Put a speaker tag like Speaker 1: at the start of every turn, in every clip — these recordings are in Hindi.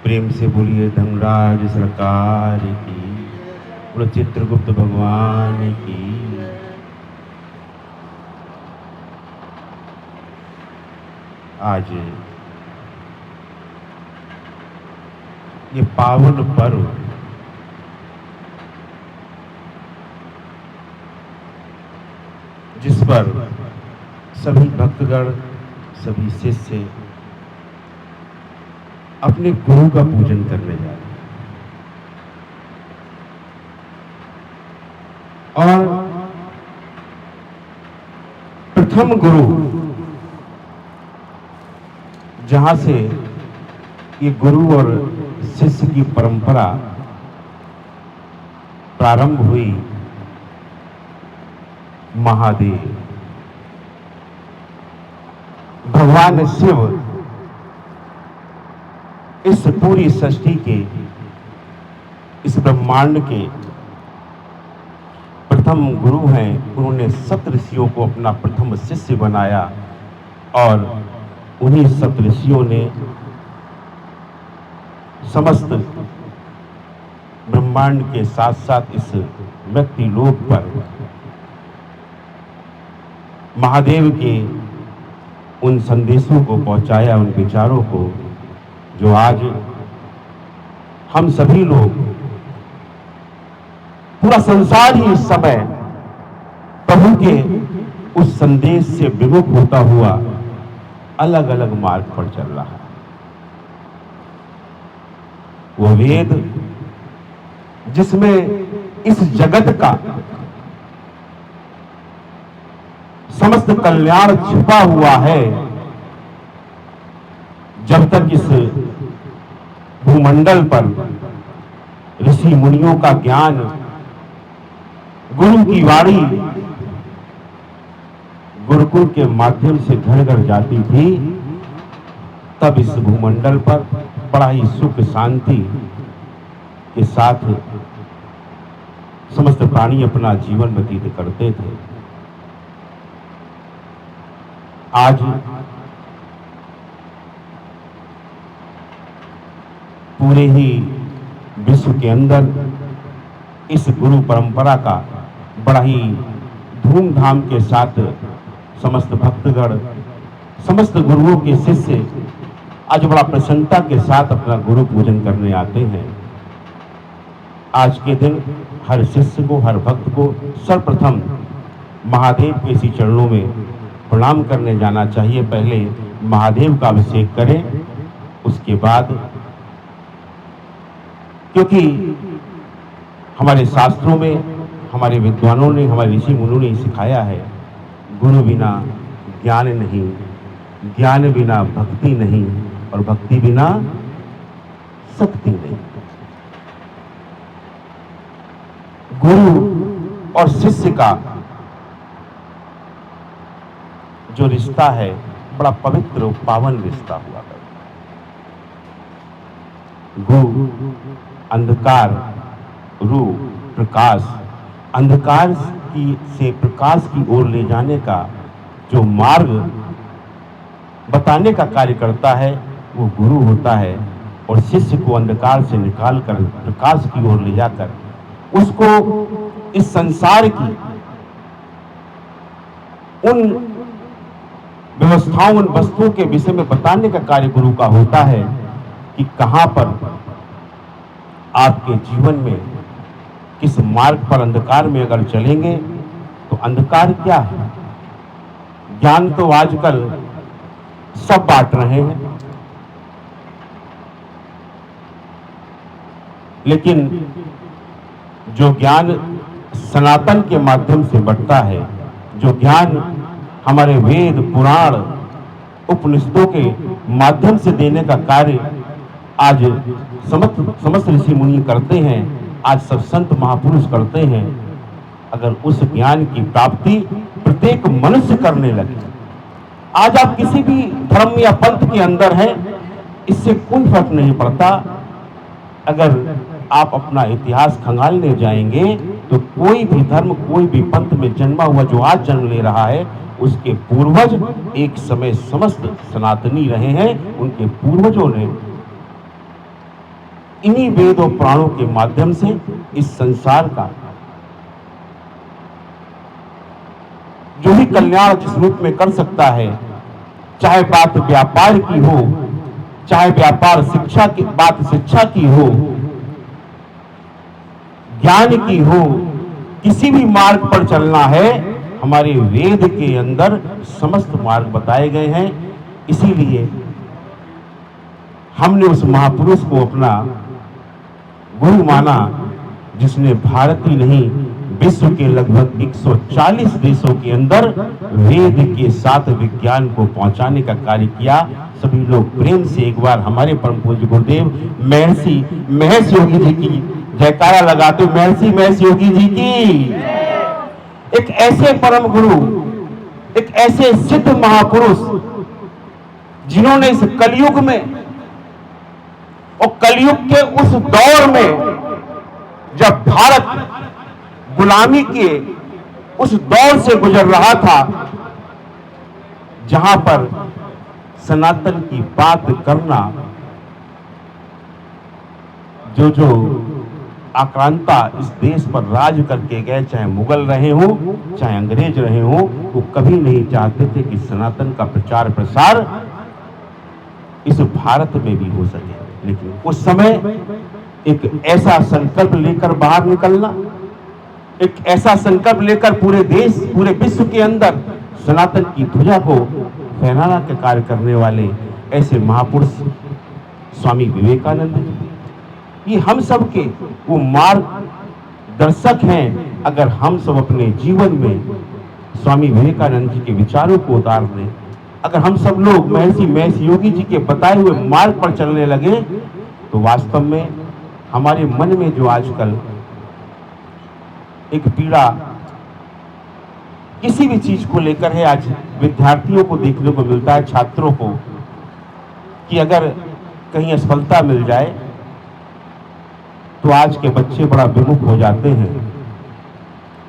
Speaker 1: प्रेम से बोलिए धनराज सरकार की, बोलो चित्रगुप्त भगवान की। आज ये पावन पर्व जिस पर सभी भक्तगण, सभी शिष्य अपने गुरु का पूजन करने जा रहे हैं। और प्रथम गुरु जहां से ये गुरु और शिष्य की परंपरा प्रारंभ हुई, महादेव भगवान शिव इस पूरी सृष्टि के, इस ब्रह्मांड के प्रथम गुरु हैं। उन्होंने सप्त ऋषियों को अपना प्रथम शिष्य बनाया और उन्हीं सप्त ऋषियों ने समस्त ब्रह्मांड के साथ साथ इस व्यक्ति लोक पर महादेव के उन संदेशों को पहुंचाया, उन विचारों को, जो आज हम सभी लोग, पूरा संसार ही इस समय प्रभु के उस संदेश से विमुख होता हुआ अलग अलग मार्ग पर चल रहा है। वो वेद जिसमें इस जगत का समस्त कल्याण छिपा हुआ है, जब तक इस भूमंडल पर ऋषि मुनियों का ज्ञान, गुरु की वाणी गुरुकुल के माध्यम से घर घर जाती थी, तब इस भूमंडल पर बड़ा ही सुख शांति के साथ समस्त प्राणी अपना जीवन व्यतीत करते थे। आज पूरे ही विश्व के अंदर इस गुरु परंपरा का बड़ा ही धूमधाम के साथ समस्त भक्तगण, समस्त गुरुओं के शिष्य आज बड़ा प्रसन्नता के साथ अपना गुरु पूजन करने आते हैं। आज के दिन हर शिष्य को, हर भक्त को सर्वप्रथम महादेव के इसी चरणों में प्रणाम करने जाना चाहिए। पहले महादेव का अभिषेक करें, उसके बाद, क्योंकि हमारे शास्त्रों में, हमारे विद्वानों ने, हमारे ऋषि मुनियों ने सिखाया है, गुरु बिना ज्ञान नहीं, ज्ञान बिना भक्ति नहीं, और भक्ति बिना शक्ति नहीं। गुरु और शिष्य का जो रिश्ता है, बड़ा पवित्र और पावन रिश्ता हुआ है। गुरु अंधकार, रूप, प्रकाश, अंधकार से प्रकाश की ओर ले जाने का जो मार्ग बताने का कार्य करता है, वो गुरु होता है। और शिष्य को अंधकार से निकालकर प्रकाश की ओर ले जाकर उसको इस संसार की उन व्यवस्थाओं, उन वस्तुओं के विषय में बताने का कार्य गुरु का होता है कि कहां पर आपके जीवन में, किस मार्ग पर अंधकार में अगर चलेंगे तो अंधकार क्या है। ज्ञान तो आजकल सब बांट रहे हैं, लेकिन जो ज्ञान सनातन के माध्यम से बढ़ता है, जो ज्ञान हमारे वेद, पुराण, उपनिषदों के माध्यम से देने का कार्य आज समस्त ऋषि मुनि करते हैं, आज सब संत महापुरुष करते हैं। अगर उस ज्ञान की प्राप्ति प्रत्येक मनुष्य करने लगे, आज आप किसी भी धर्म या पंथ के अंदर हैं, इससे कोई फर्क नहीं पड़ता। अगर आप अपना इतिहास खंगालने जाएंगे तो कोई भी धर्म, कोई भी पंथ में जन्मा हुआ जो आज जन्म ले रहा है, उसके पूर्वज एक समय समस्त सनातनी रहे हैं। उनके पूर्वजों ने इन्हीं वेद और पुराणों के माध्यम से इस संसार का जो भी कल्याण जिस रूप में कर सकता है, चाहे बात व्यापार की हो, चाहे व्यापार शिक्षा की बात शिक्षा की हो, ज्ञान की हो, किसी भी मार्ग पर चलना है, हमारे वेद के अंदर समस्त मार्ग बताए गए हैं। इसीलिए हमने उस महापुरुष को अपना गुरु माना, जिसने भारत ही नहीं विश्व के लगभग 140 देशों के अंदर वेद के साथ विज्ञान को पहुंचाने का कार्य किया। सभी लोग प्रेम से एक बार हमारे परम पूज्य गुरुदेव महर्षि योगी जी की जयकारा लगाते। महर्षि योगी जी की। एक ऐसे परम गुरु, एक ऐसे सिद्ध महापुरुष जिन्होंने इस कलयुग में और कलयुग के उस दौर में जब भारत गुलामी के उस दौर से गुजर रहा था, जहां पर सनातन की बात करना जो आक्रांता इस देश पर राज करके गए, चाहे मुगल रहे हो, चाहे अंग्रेज रहे हो, वो कभी नहीं चाहते थे कि सनातन का प्रचार प्रसार इस भारत में भी हो सके। लेकिन उस समय एक ऐसा संकल्प लेकर बाहर निकलना, एक ऐसा संकल्प लेकर पूरे देश, पूरे विश्व के अंदर सनातन की ध्वजा को फहराना का कार्य करने वाले ऐसे महापुरुष स्वामी विवेकानंद जी, ये हम सब के वो मार्गदर्शक हैं। अगर हम सब अपने जीवन में स्वामी विवेकानंद जी के विचारों को उतार लें, अगर हम सब लोग महर्षि योगी जी के बताए हुए मार्ग पर चलने लगे, तो वास्तव में हमारे मन में जो आजकल एक पीड़ा किसी भी चीज को लेकर है, आज विद्यार्थियों को देखने को मिलता है, छात्रों को, कि अगर कहीं असफलता मिल जाए तो आज के बच्चे बड़ा विमुख हो जाते हैं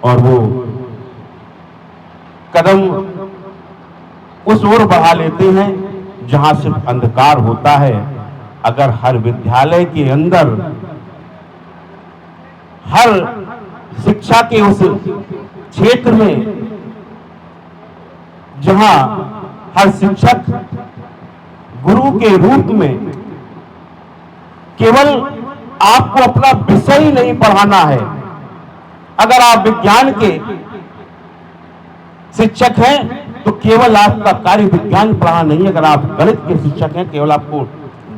Speaker 1: और वो कदम उस ओर बढ़ा लेते हैं जहां सिर्फ अंधकार होता है। अगर हर विद्यालय के अंदर, हर शिक्षा के उस क्षेत्र में जहां हर शिक्षक गुरु के रूप में केवल आपको अपना विषय ही नहीं पढ़ाना है, अगर आप विज्ञान के शिक्षक हैं तो केवल आपका कार्य विज्ञान पढ़ाना नहीं, अगर आप गणित के शिक्षक हैं केवल आपको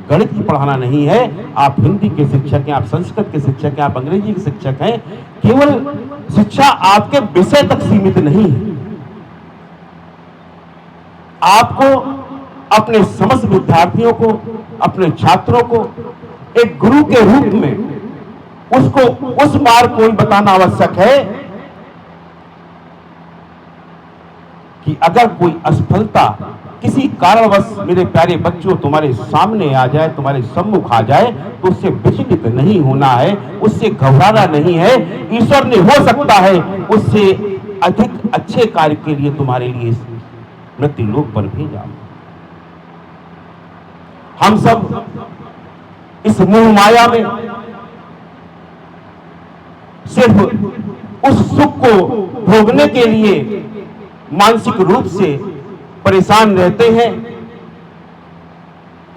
Speaker 1: गणित ही पढ़ाना नहीं है, आप हिंदी के शिक्षक हैं, आप संस्कृत के शिक्षक हैं, आप अंग्रेजी के शिक्षक हैं, केवल शिक्षा आपके विषय तक सीमित नहीं है। आपको अपने समस्त विद्यार्थियों को, अपने छात्रों को एक गुरु के रूप में उसको उस मार्ग को ही बताना आवश्यक है कि अगर कोई असफलता किसी कारणवश मेरे प्यारे बच्चों तुम्हारे सामने आ जाए, तुम्हारे सम्मुख आ जाए, तो उससे विचलित नहीं होना है, उससे घबराना नहीं है। ईश्वर ने हो सकता है उससे अधिक अच्छे कार्य के लिए तुम्हारे लिए मृत्यु लोक पर भेजा। हम सब इस मोह माया में सिर्फ उस सुख को भोगने के लिए मानसिक रूप से परेशान रहते हैं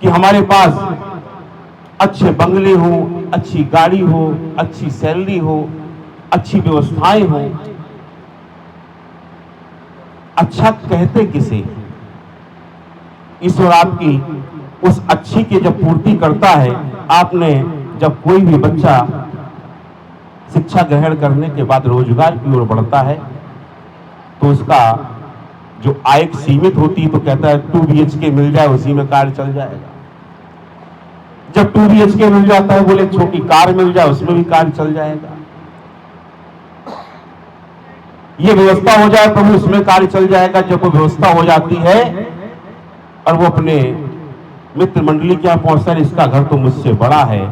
Speaker 1: कि हमारे पास अच्छे बंगले हो, अच्छी गाड़ी हो, अच्छी सैलरी हो, अच्छी व्यवस्थाएं हो। अच्छा कहते किसे? ईश्वर आपकी उस अच्छी की जब पूर्ति करता है, आपने जब कोई भी बच्चा शिक्षा ग्रहण करने के बाद रोजगार की ओर बढ़ता है तो उसका जो आय सीमित होती है तो कहता है 2 BHK मिल जाए उसी में कार्य चल जाएगा। जब 2 BHK मिल जाता है, बोले छोटी कार मिल जाए उसमें भी कार्य चल जाएगा। ये व्यवस्था हो जाए प्रभु उसमें कार्य चल जाएगा। जब वो व्यवस्था हो जाती है और वो अपने मित्र मंडली क्या पहुंचता है, इसका घर तो मुझसे बड़ा है,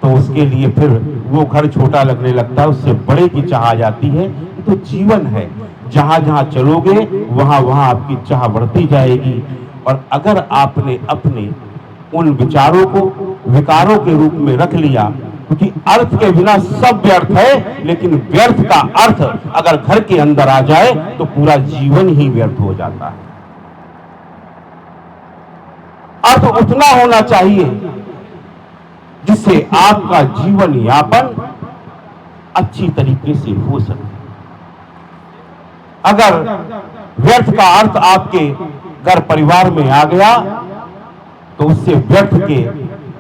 Speaker 1: तो उसके लिए फिर वो घर छोटा लगने लगता है, उससे बड़े की चाह आ जाती है। ये तो जीवन है, जहां जहां चलोगे वहां वहां आपकी चाह बढ़ती जाएगी। और अगर आपने अपने उन विचारों को, विकारों के रूप में रख लिया, क्योंकि अर्थ के बिना सब व्यर्थ है, लेकिन व्यर्थ का अर्थ अगर घर के अंदर आ जाए तो पूरा जीवन ही व्यर्थ हो जाता है। अर्थ उतना होना चाहिए जिससे आपका जीवन यापन अच्छी तरीके से हो सके। अगर व्यर्थ का अर्थ आपके घर परिवार में आ गया तो उससे व्यर्थ के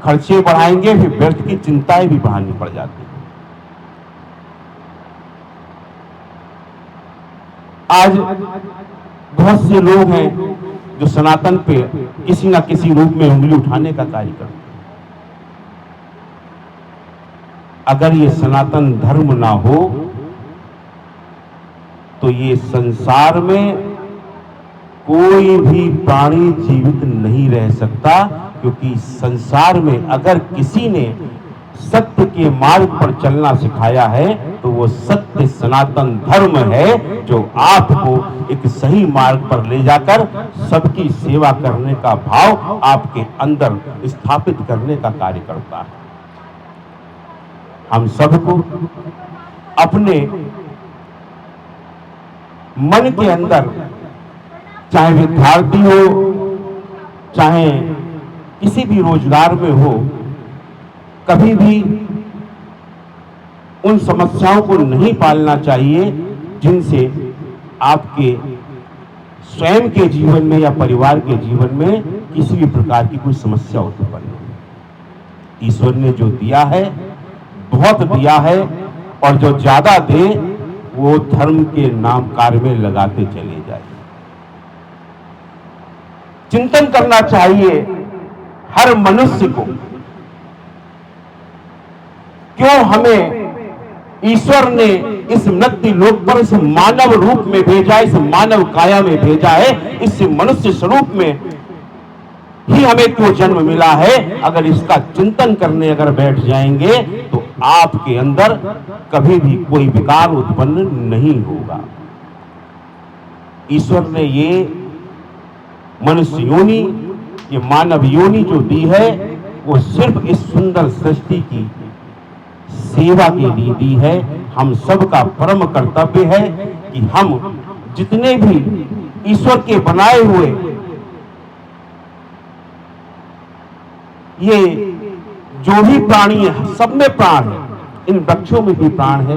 Speaker 1: खर्चे बढ़ाएंगे, फिर व्यर्थ की चिंताएं भी बढ़ानी पड़ जाती हैं। आज बहुत से लोग हैं जो सनातन पे किसी ना किसी रूप में उंगली उठाने का कार्य करते हैं। अगर ये सनातन धर्म ना हो तो ये संसार में कोई भी प्राणी जीवित नहीं रह सकता, क्योंकि संसार में अगर किसी ने सत्य के मार्ग पर चलना सिखाया है तो वो सत्य सनातन धर्म है, जो आपको एक सही मार्ग पर ले जाकर सबकी सेवा करने का भाव आपके अंदर स्थापित करने का कार्य करता है। हम सबको अपने मन के अंदर, चाहे विद्यार्थी हो, चाहे किसी भी रोजगार में हो, कभी भी उन समस्याओं को नहीं पालना चाहिए जिनसे आपके स्वयं के जीवन में या परिवार के जीवन में किसी भी प्रकार की कोई समस्या उत्पन्न हो। ईश्वर ने जो दिया है बहुत दिया है, और जो ज्यादा दे वो धर्म के नाम कार्य में लगाते चले जाए। चिंतन करना चाहिए हर मनुष्य को, क्यों हमें ईश्वर ने इस मृत्यु लोक पर इस मानव रूप में भेजा, इस मानव काया में भेजा है, इस मनुष्य स्वरूप में ही हमें क्यों जन्म मिला है। अगर इसका चिंतन करने अगर बैठ जाएंगे तो आपके अंदर कभी भी कोई विकार उत्पन्न नहीं होगा। ईश्वर ने ये मनुष्य योनि, ये मानव योनि जो दी है, वो सिर्फ इस सुंदर सृष्टि की सेवा के लिए दी है। हम सबका परम कर्तव्य है कि हम जितने भी ईश्वर के बनाए हुए ये जो भी प्राणी है, सब में प्राण है। इन वृक्षों में भी प्राण है,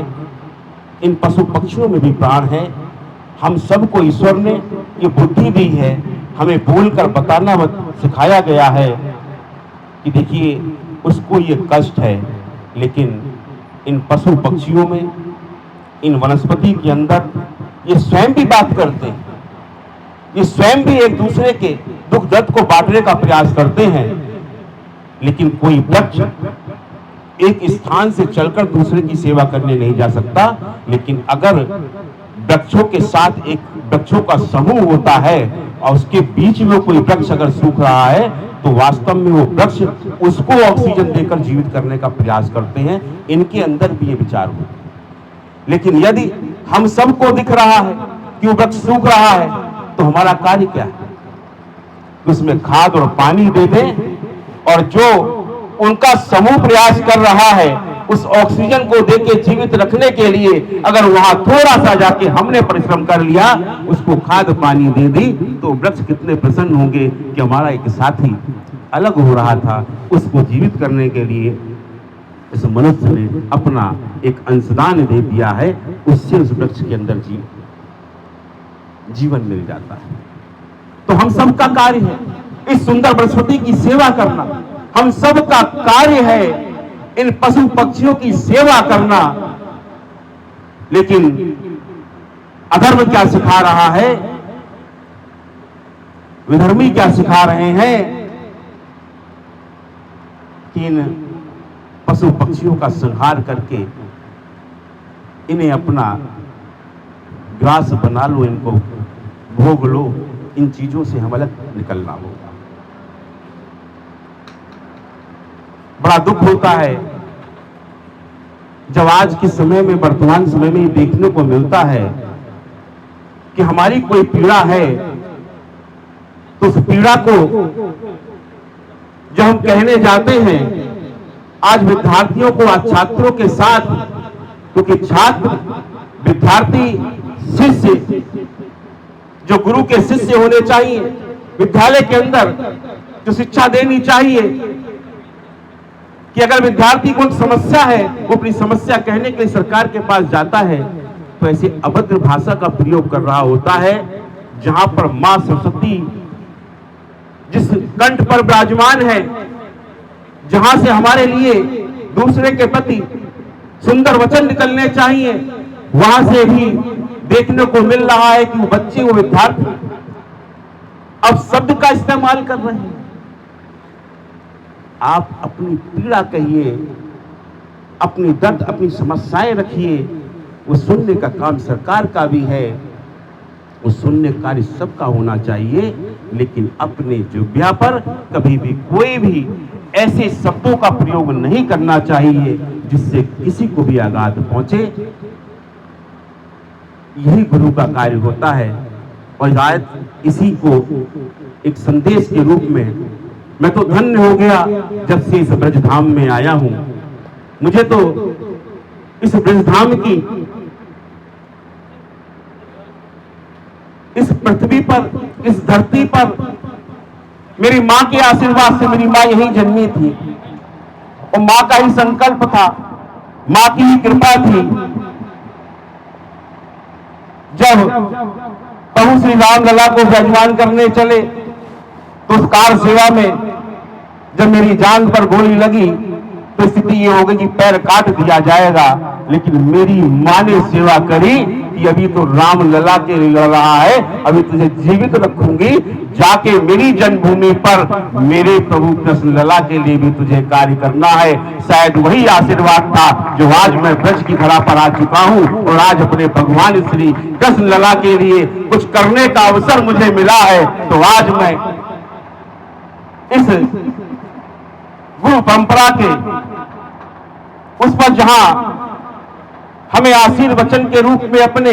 Speaker 1: इन पशु पक्षियों में भी प्राण है। हम सबको ईश्वर ने ये बुद्धि दी है, हमें बोलकर बताना सिखाया गया है कि देखिए उसको ये कष्ट है, लेकिन इन पशु पक्षियों में, इन वनस्पति के अंदर ये स्वयं भी बात करते हैं, ये स्वयं भी एक दूसरे के दुख दर्द को बांटने का प्रयास करते हैं। लेकिन कोई वृक्ष एक स्थान से चलकर दूसरे की सेवा करने नहीं जा सकता। लेकिन अगर वृक्षों के साथ एक वृक्षों का समूह होता है और उसके बीच में कोई वृक्ष अगर सूख रहा है तो वास्तव में वो वृक्ष उसको ऑक्सीजन देकर जीवित करने का प्रयास करते हैं। इनके अंदर भी ये विचार हो। लेकिन यदि हम सबको दिख रहा है कि वो वृक्ष सूख रहा है तो हमारा कार्य क्या है? उसमें खाद और पानी दे दें, और जो उनका समूह प्रयास कर रहा है उस ऑक्सीजन को देके जीवित रखने के लिए अगर वहां थोड़ा सा जाके हमने परिश्रम कर लिया, उसको खाद पानी दे दी, तो वृक्ष कितने प्रसन्न होंगे कि हमारा एक साथी अलग हो रहा था, उसको जीवित करने के लिए इस मनुष्य ने अपना एक अंशदान दे दिया है। उससे उस वृक्ष के अंदर जीवन मिल जाता है। तो हम सबका कार्य है इस सुंदर वनस्पति की सेवा करना, हम सबका कार्य है इन पशु पक्षियों की सेवा करना। लेकिन अधर्म क्या सिखा रहा है, विधर्मी क्या सिखा रहे हैं कि इन पशु पक्षियों का संहार करके इन्हें अपना ग्रास बना लो, इनको भोग लो, इन चीजों से हम अलग निकलना होगा। बड़ा दुख होता है जब आज के समय में, वर्तमान समय में देखने को मिलता है कि हमारी कोई पीड़ा है तो उस पीड़ा को जो हम कहने जाते हैं आज विद्यार्थियों को, आज छात्रों के साथ, क्योंकि छात्र, विद्यार्थी, शिष्य जो गुरु के शिष्य होने चाहिए, विद्यालय के अंदर जो शिक्षा देनी चाहिए कि अगर विद्यार्थी को समस्या है, वो अपनी समस्या कहने के लिए सरकार के पास जाता है तो ऐसी अभद्र भाषा का प्रयोग कर रहा होता है, जहां पर मां सरस्वती जिस कंठ पर विराजमान है, जहां से हमारे लिए दूसरे के प्रति सुंदर वचन निकलने चाहिए, वहां से भी देखने को मिल रहा है कि वो बच्चे, वो विद्यार्थी अब शब्द का इस्तेमाल कर रहे हैं। आप अपनी पीड़ा कहिए, अपनी दर्द, अपनी समस्याएं रखिए, वो सुनने का काम सरकार का भी है, वो सुनने का कार्य सबका होना चाहिए, लेकिन अपने जुब्या पर कभी भी कोई भी ऐसे शब्दों का प्रयोग नहीं करना चाहिए जिससे किसी को भी आघात पहुंचे। यही गुरु का कार्य होता है। और शायद इसी को एक संदेश के रूप में मैं तो धन्य हो गया जब से इस ब्रजधाम में आया हूं। मुझे तो इस ब्रजधाम की, इस पृथ्वी पर, इस धरती पर मेरी मां के आशीर्वाद से, मेरी मां यही जन्मी थी और मां का ही संकल्प था, मां की ही कृपा थी। जब प्रभु श्री राम लला को विराजमान करने चले तो उस कार सेवा में जब मेरी जान पर गोली लगी तो स्थिति ये हो गई कि पैर काट दिया जाएगा, लेकिन मेरी मां ने सेवा करी कि अभी तो राम लला के लड़ रहा है, अभी तुझे जीवित रखूंगी, जाके मेरी जन्मभूमि पर मेरे प्रभु कृष्ण लला के लिए भी तुझे कार्य करना है। शायद वही आशीर्वाद था जो आज मैं ब्रज की धरा पर आ चुका हूं और आज अपने भगवान श्री कृष्ण लला के लिए कुछ करने का अवसर मुझे मिला है। तो आज मैं इस गुरु परंपरा के उस पर जहां हमें आशीर्वचन के रूप में अपने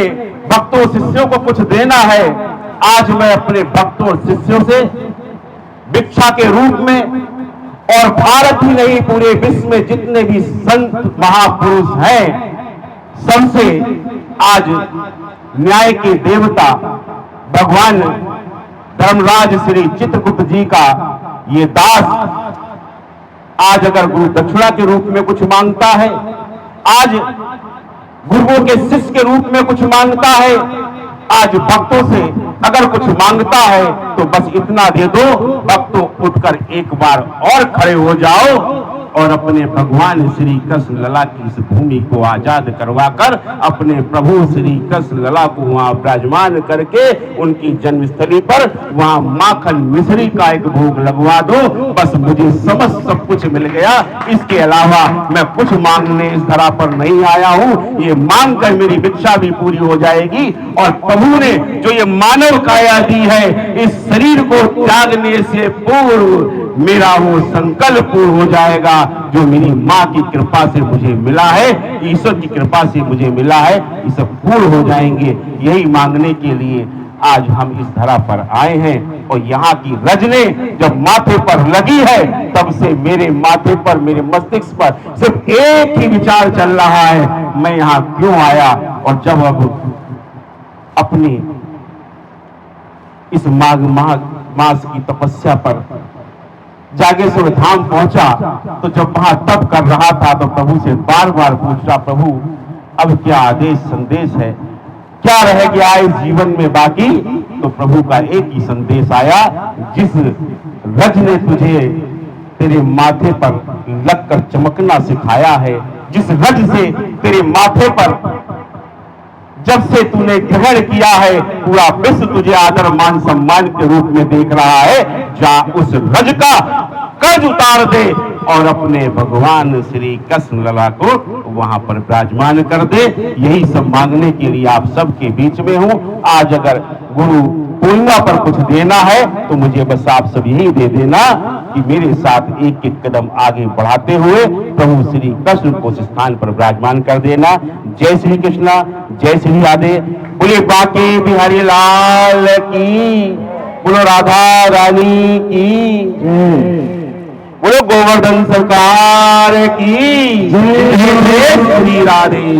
Speaker 1: भक्तों शिष्यों को कुछ देना है, आज मैं अपने भक्तों और शिष्यों से भिक्षा के रूप में, और भारत ही नहीं पूरे विश्व में जितने भी संत महापुरुष हैं, सबसे आज न्याय के देवता भगवान धर्मराज श्री चित्रगुप्त जी का ये दास आज अगर गुरु दक्षिणा के रूप में कुछ मांगता है, आज गुरुओं के शिष्य के रूप में कुछ मांगता है, आज भक्तों से अगर कुछ मांगता है तो बस इतना दे दो, भक्तों उठकर एक बार और खड़े हो जाओ और अपने भगवान श्री कृष्ण लला की इस भूमि को आजाद करवाकर अपने प्रभु श्री कृष्ण लला को वहां विराजमान करके उनकी जन्मस्थली पर वहां माखन मिश्री का एक भोग लगवा दो। बस मुझे समस्त सब कुछ मिल गया, इसके अलावा मैं कुछ मांगने इस धरा पर नहीं आया हूं। ये मांग कर मेरी भिक्षा भी पूरी हो जाएगी और प्रभु ने जो ये मानव काया दी है, इस शरीर को त्यागने से पूर्व मेरा वो संकल्प पूर्ण हो जाएगा जो मेरी मां की कृपा से मुझे मिला है, ईश्वर की कृपा से मुझे मिला है, ये सब पूर्ण हो जाएंगे। यही मांगने के लिए आज हम इस धरा पर आए हैं और यहाँ की रजने जब माथे पर लगी है तब से मेरे माथे पर, मेरे मस्तिष्क पर सिर्फ एक ही विचार चल रहा है, मैं यहाँ क्यों आया। और जब अब अपनी इस माघ मास की तपस्या पर जागेश्वर धाम पहुंचा तो जब वहां तप कर रहा था तो प्रभु से बार बार पूछा, प्रभु अब क्या आदेश संदेश है, क्या रह गया इस जीवन में बाकी। तो प्रभु का एक ही संदेश आया, जिस रज ने तुझे तेरे माथे पर लगकर चमकना सिखाया है, जिस रज से तेरे माथे पर जब से तूने ग्रहण किया है, पूरा विश्व तुझे आदर मान सम्मान के रूप में देख रहा है, जा उस रज का कर्ज उतार दे और अपने भगवान श्री कृष्ण लला को वहां पर विराजमान कर दे। यही सब मांगने के लिए आप सबके बीच में हूं। आज अगर गुरु पूर्णिमा पर कुछ देना है तो मुझे बस आप सब यही दे देना कि मेरे साथ एक एक कदम आगे बढ़ाते हुए प्रभु श्री कृष्ण को उस स्थान पर विराजमान कर देना। जय श्री कृष्णा, जय श्री राधे। बोले बाके बिहारी लाल की, बोलो राधा रानी की। बोलो गोवर्धन सरकार की जय। श्री राधे।